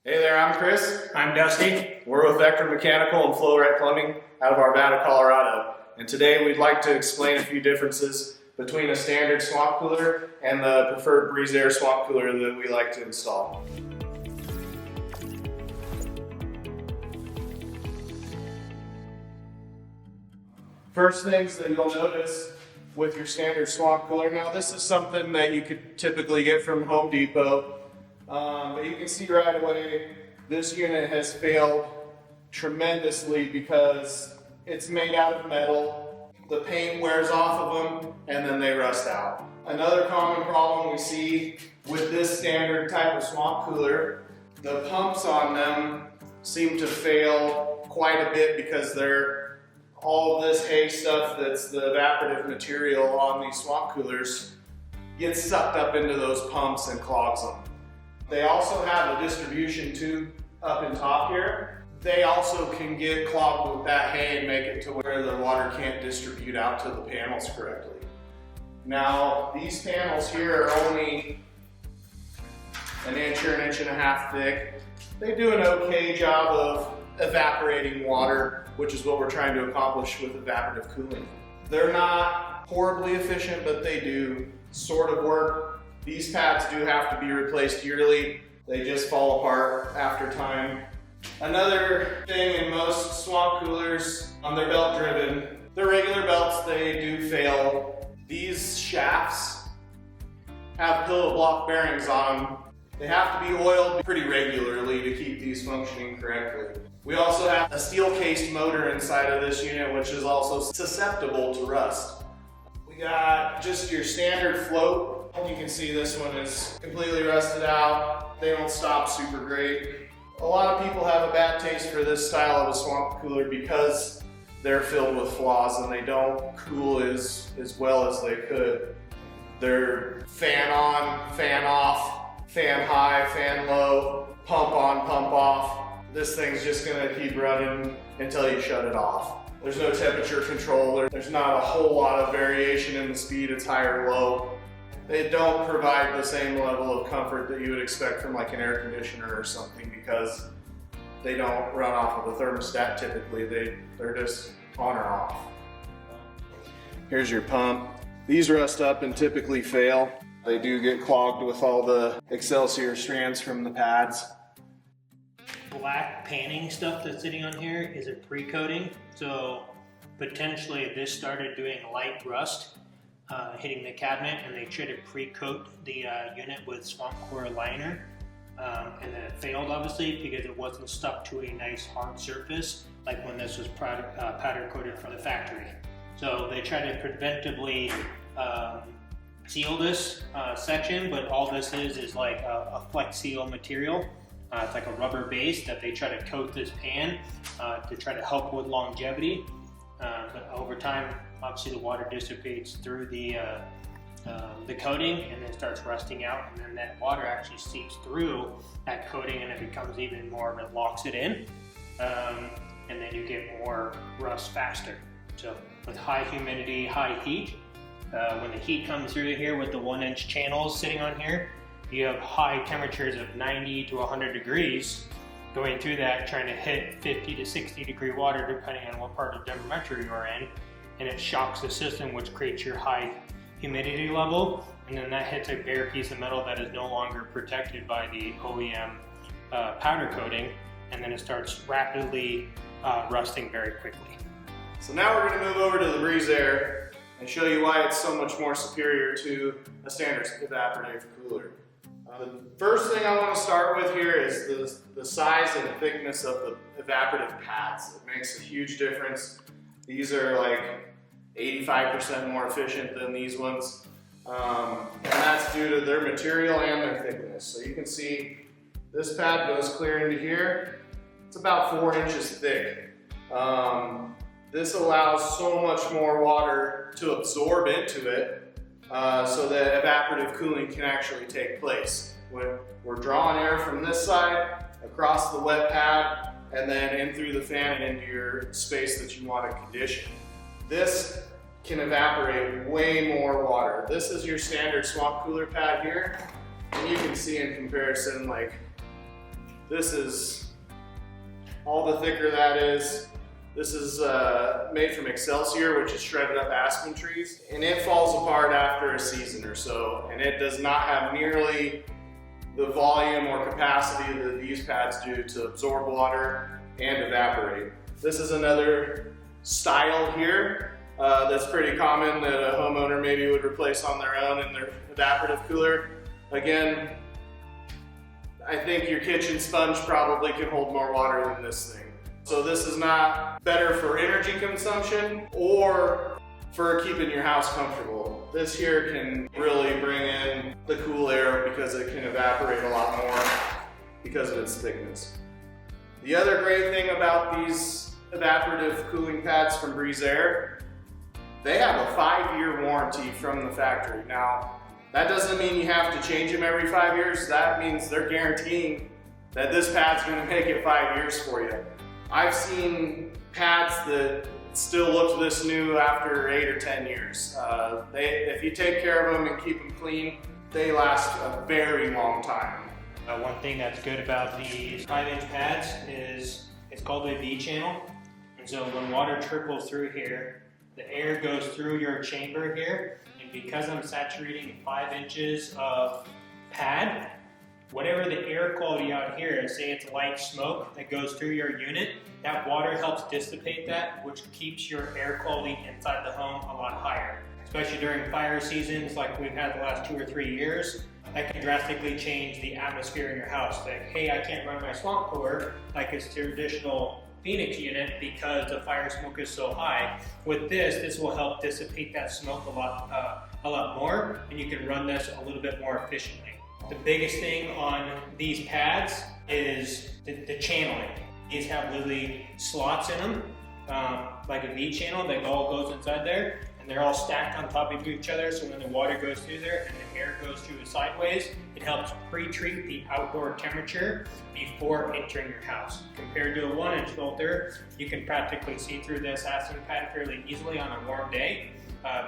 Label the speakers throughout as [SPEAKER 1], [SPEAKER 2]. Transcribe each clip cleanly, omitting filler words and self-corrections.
[SPEAKER 1] Hey there, I'm Chris.
[SPEAKER 2] I'm Dusty.
[SPEAKER 1] We're with Vectra Mechanical and Flow Right Plumbing out of Arvada, Colorado. And today we'd like to explain a few differences between a standard swamp cooler and the preferred Breezair swamp cooler that we like to install. First things that you'll notice with your standard swamp cooler, now this is something that you could typically get from Home Depot. But you can see right away, this unit has failed tremendously because it's made out of metal. The paint wears off of them and then they rust out. Another common problem we see with this standard type of swamp cooler, the pumps on them seem to fail quite a bit because they're all of this hay stuff that's the evaporative material on these swamp coolers gets sucked up into those pumps and clogs them. They also have a distribution tube up in top here. They also can get clogged with that hay and make it to where the water can't distribute out to the panels correctly. Now, these panels here are only an inch or an inch and a half thick. They do an okay job of evaporating water, which is what we're trying to accomplish with evaporative cooling. They're not horribly efficient, but they do sort of work. These pads do have to be replaced yearly. They just fall apart after time. Another thing in most swamp coolers, they're belt driven. They're regular belts, they do fail. These shafts have pillow block bearings on them. They have to be oiled pretty regularly to keep these functioning correctly. We also have a steel cased motor inside of this unit, which is also susceptible to rust. We got just your standard float. You can see this one is completely rusted out. They don't stop super great. A lot of people have a bad taste for this style of a swamp cooler because they're filled with flaws and they don't cool as well as they could. They're fan on, fan off, fan high, fan low, pump on, pump off. This thing's just gonna keep running until you shut it off. There's no temperature control. There's not a whole lot of variation in the speed. It's high or low. They don't provide the same level of comfort that you would expect from like an air conditioner or something because they don't run off of a thermostat typically. They're just on or off. Here's your pump. These rust up and typically fail. They do get clogged with all the Excelsior strands from the pads.
[SPEAKER 2] Black panning stuff that's sitting on here is a pre-coating, so potentially if this started doing light rust, hitting the cabinet, and they tried to pre-coat the unit with swamp core liner, and then it failed obviously because it wasn't stuck to a nice hard surface like when this was powder coated from the factory. So they tried to preventively seal this section, but all this is like a flex seal material. It's like a rubber base that they try to coat this pan to try to help with longevity. But over time, obviously the water dissipates through the coating and then starts rusting out, and then that water actually seeps through that coating and it becomes even more, it locks it in, and then you get more rust faster. So with high humidity, high heat, when the heat comes through here with the 1-inch channels sitting on here, you have high temperatures of 90 to 100 degrees going through that, trying to hit 50 to 60 degree water depending on what part of temperature you're in, and it shocks the system, which creates your high humidity level, and then that hits a bare piece of metal that is no longer protected by the OEM powder coating, and then it starts rapidly rusting very quickly.
[SPEAKER 1] So now we're going to move over to the Breezair and show you why it's so much more superior to a standard evaporative cooler. The first thing I want to start with here is the size and thickness of the evaporative pads. It makes a huge difference. These are like 85% more efficient than these ones. And that's due to their material and their thickness. So you can see this pad goes clear into here. It's about 4 inches thick. This allows so much more water to absorb into it so that evaporative cooling can actually take place. We're drawing air from this side across the wet pad and then in through the fan and into your space that you want to condition. This can evaporate way more water. This is your standard swamp cooler pad here, and you can see in comparison, like, This is, all the thicker that is. This is made from Excelsior, which is shredded up aspen trees, and it falls apart after a season or so, and it does not have nearly the volume or capacity that these pads do to absorb water and evaporate. This is another style here that's pretty common that a homeowner maybe would replace on their own in their evaporative cooler. Again, I think your kitchen sponge probably can hold more water than this thing. So this is not better for energy consumption or for keeping your house comfortable. This here can really bring in the cool air because it can evaporate a lot more because of its thickness. The other great thing about these evaporative cooling pads from Breezair, they have a 5-year warranty from the factory. Now, that doesn't mean you have to change them every 5 years. That means they're guaranteeing that this pad's gonna make it 5 years for you. I've seen pads that still look this new after 8 or 10 years. If you take care of them and keep them clean, they last a very long time.
[SPEAKER 2] One thing that's good about these 5-inch pads is it's called a V channel. And so when water trickles through here, the air goes through your chamber here. And because I'm saturating 5 inches of pad, whatever the air quality out here is, say it's light smoke that goes through your unit, that water helps dissipate that, which keeps your air quality inside the home a lot higher. Especially during fire seasons like we've had the last 2 or 3 years, that can drastically change the atmosphere in your house. Like, hey, I can't run my swamp cooler like it's traditional Phoenix unit because the fire smoke is so high. With this will help dissipate that smoke a lot more, and you can run this a little bit more efficiently. The biggest thing on these pads is the channeling. These have literally slots in them, like a V channel that all goes inside there, and they're all stacked on top of each other, so when the water goes through there and the air goes through sideways, it helps pre-treat the outdoor temperature before entering your house. Compared to a 1-inch filter, you can practically see through this aspen pad fairly easily on a warm day,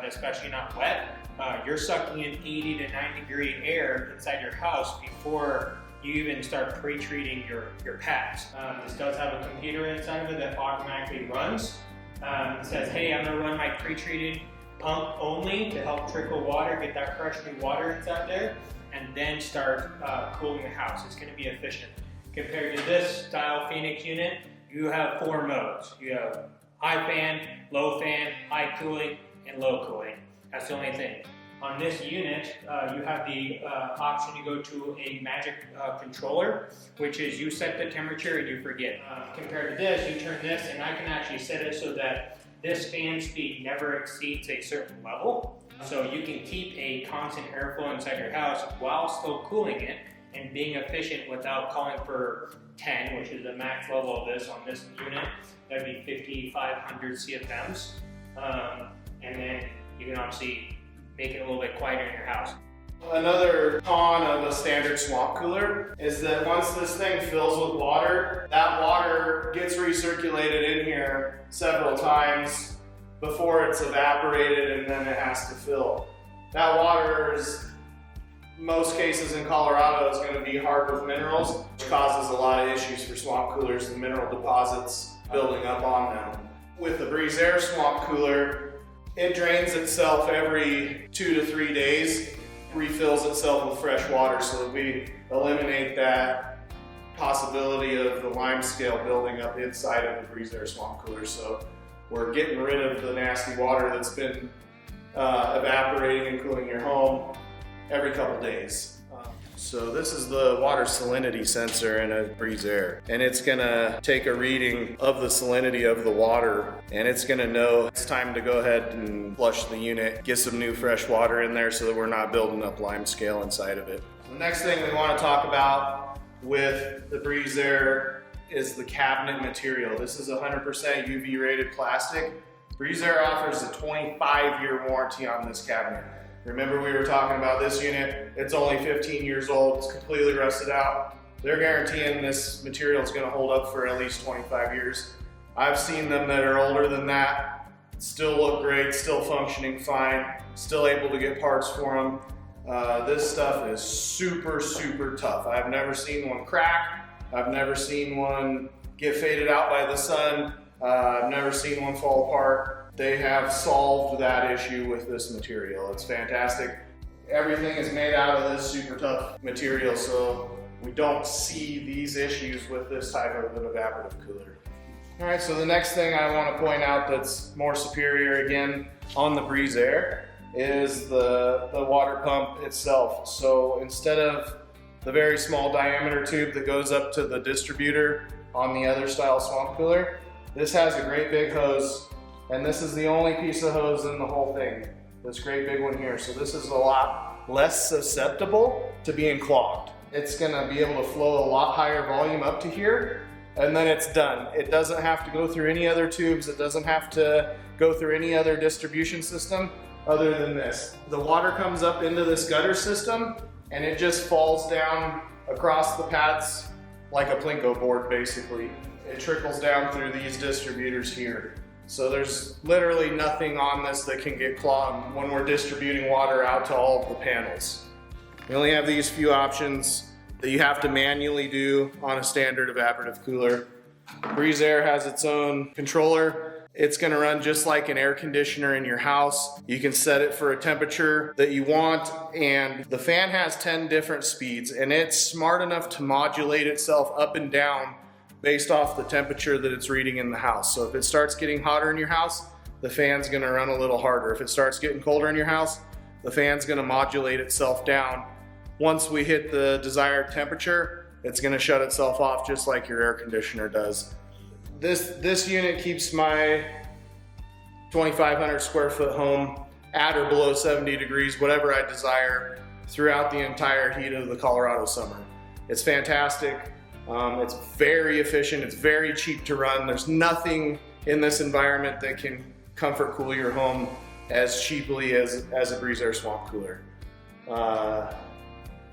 [SPEAKER 2] especially not wet. You're sucking in 80 to 90 degree air inside your house before you even start pre-treating your pads. This does have a computer inside of it that automatically runs. It says, hey, I'm gonna run my pre-treated pump only to help trickle water, get that fresh new water inside there, and then start cooling the house. It's gonna be efficient. Compared to this style Phoenix unit, you have 4 modes. You have high fan, low fan, high cooling, and low cooling. That's the only thing. On this unit, you have the option to go to a magic controller, which is you set the temperature and you forget. Compared to this, you turn this and I can actually set it so that this fan speed never exceeds a certain level. So you can keep a constant airflow inside your house while still cooling it and being efficient without calling for 10, which is the max level of this on this unit. That'd be 5,500 CFMs. And then you can obviously make it a little bit quieter in your house.
[SPEAKER 1] Another con of a standard swamp cooler is that once this thing fills with water, that water gets recirculated in here several times before it's evaporated and then it has to fill. That water is, most cases in Colorado, is going to be hard with minerals, which causes a lot of issues for swamp coolers and mineral deposits building up on them. With the Breezair swamp cooler, it drains itself every 2 to 3 days, refills itself with fresh water, so that we eliminate that possibility of the lime scale building up inside of the Breezair swamp cooler. So we're getting rid of the nasty water that's been evaporating and cooling your home every couple days. So this is the water salinity sensor in a Breezair, and it's gonna take a reading of the salinity of the water, and it's gonna know it's time to go ahead and flush the unit, get some new fresh water in there so that we're not building up lime scale inside of it. The next thing we want to talk about with the Breezair is the cabinet material. This is 100% UV rated plastic. Breezair offers a 25-year warranty on this cabinet. Remember, we were talking about this unit, it's only 15 years old, it's completely rusted out. They're guaranteeing this material is going to hold up for at least 25 years. I've seen them that are older than that, still look great, still functioning fine, still able to get parts for them. This stuff is super, super tough. I've never seen one crack. I've never seen one get faded out by the sun. I've never seen one fall apart. They have solved that issue with this material. It's fantastic. Everything is made out of this super tough material, so we don't see these issues with this type of an evaporative cooler. All right, so the next thing I want to point out that's more superior again on the Breezair is the water pump itself. So instead of the very small diameter tube that goes up to the distributor on the other style swamp cooler, this has a great big hose, and this is the only piece of hose in the whole thing, this great big one here. So this is a lot less susceptible to being clogged. It's gonna be able to flow a lot higher volume up to here, and then it's done. It doesn't have to go through any other tubes. It doesn't have to go through any other distribution system other than this. The water comes up into this gutter system, and it just falls down across the pads like a Plinko board, basically. It trickles down through these distributors here. So there's literally nothing on this that can get clogged when we're distributing water out to all of the panels. We only have these few options that you have to manually do on a standard evaporative cooler. Breezair has its own controller. It's gonna run just like an air conditioner in your house. You can set it for a temperature that you want, and the fan has 10 different speeds, and it's smart enough to modulate itself up and down based off the temperature that it's reading in the house. So if it starts getting hotter in your house, the fan's gonna run a little harder. If it starts getting colder in your house, the fan's gonna modulate itself down. Once we hit the desired temperature, it's gonna shut itself off just like your air conditioner does. This unit keeps my 2,500 square foot home at or below 70 degrees, whatever I desire, throughout the entire heat of the Colorado summer. It's fantastic. It's very efficient. It's very cheap to run. There's nothing in this environment that can comfort cool your home as cheaply as a Breezair swamp cooler.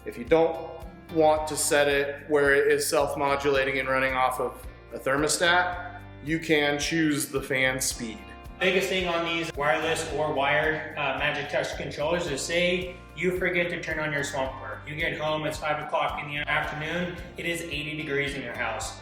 [SPEAKER 1] If you don't want to set it where it is self-modulating and running off of a thermostat, you can choose the fan speed.
[SPEAKER 2] Biggest thing on these wireless or wired Magic Touch controllers is, say you forget to turn on your swamp cooler. You get home, it's 5 o'clock in the afternoon, it is 80 degrees in your house.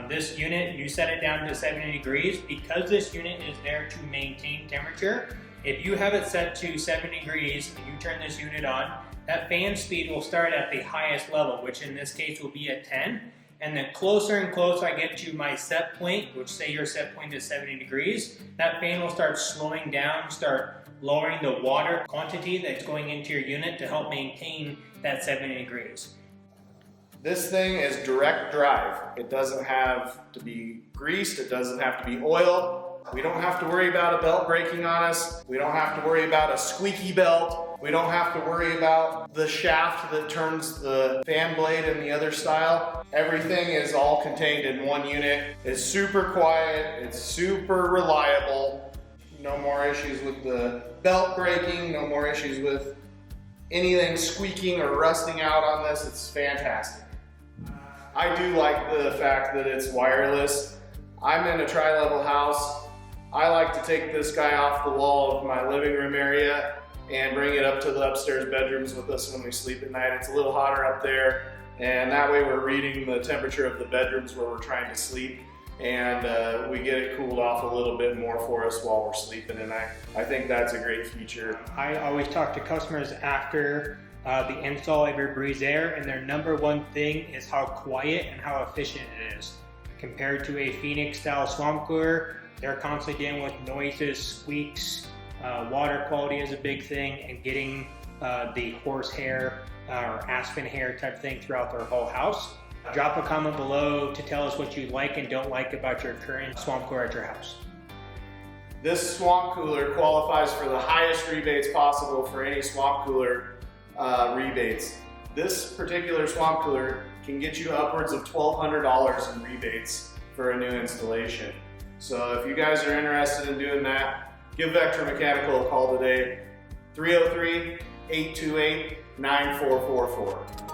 [SPEAKER 2] This unit, you set it down to 70 degrees. Because this unit is there to maintain temperature, if you have it set to 70 degrees and you turn this unit on, that fan speed will start at the highest level, which in this case will be at 10. And the closer and closer I get to my set point, which say your set point is 70 degrees, that fan will start slowing down, start lowering the water quantity that's going into your unit to help maintain that 70 degrees.
[SPEAKER 1] This thing is direct drive. It doesn't have to be greased. It doesn't have to be oiled. We don't have to worry about a belt breaking on us. We don't have to worry about a squeaky belt. We don't have to worry about the shaft that turns the fan blade in the other style. Everything is all contained in one unit. It's super quiet. It's super reliable. No more issues with the belt breaking. No more issues with anything squeaking or rusting out on this. It's fantastic. I do like the fact that it's wireless. I'm in a tri-level house. I like to take this guy off the wall of my living room area and bring it up to the upstairs bedrooms with us when we sleep at night. It's a little hotter up there, and that way we're reading the temperature of the bedrooms where we're trying to sleep, and we get it cooled off a little bit more for us while we're sleeping, and I think that's a great feature.
[SPEAKER 2] I always talk to customers after the install of your Breezair, and their number one thing is how quiet and how efficient it is. Compared to a Phoenix style swamp cooler, they're constantly dealing with noises, squeaks, water quality is a big thing, and getting the horsehair or aspen hair type thing throughout their whole house. Drop a comment below to tell us what you like and don't like about your current swamp cooler at your house.
[SPEAKER 1] This swamp cooler qualifies for the highest rebates possible for any swamp cooler rebates. This particular swamp cooler can get you upwards of $1,200 in rebates for a new installation. So if you guys are interested in doing that, give Vectra Mechanical a call today, 303-828-9444.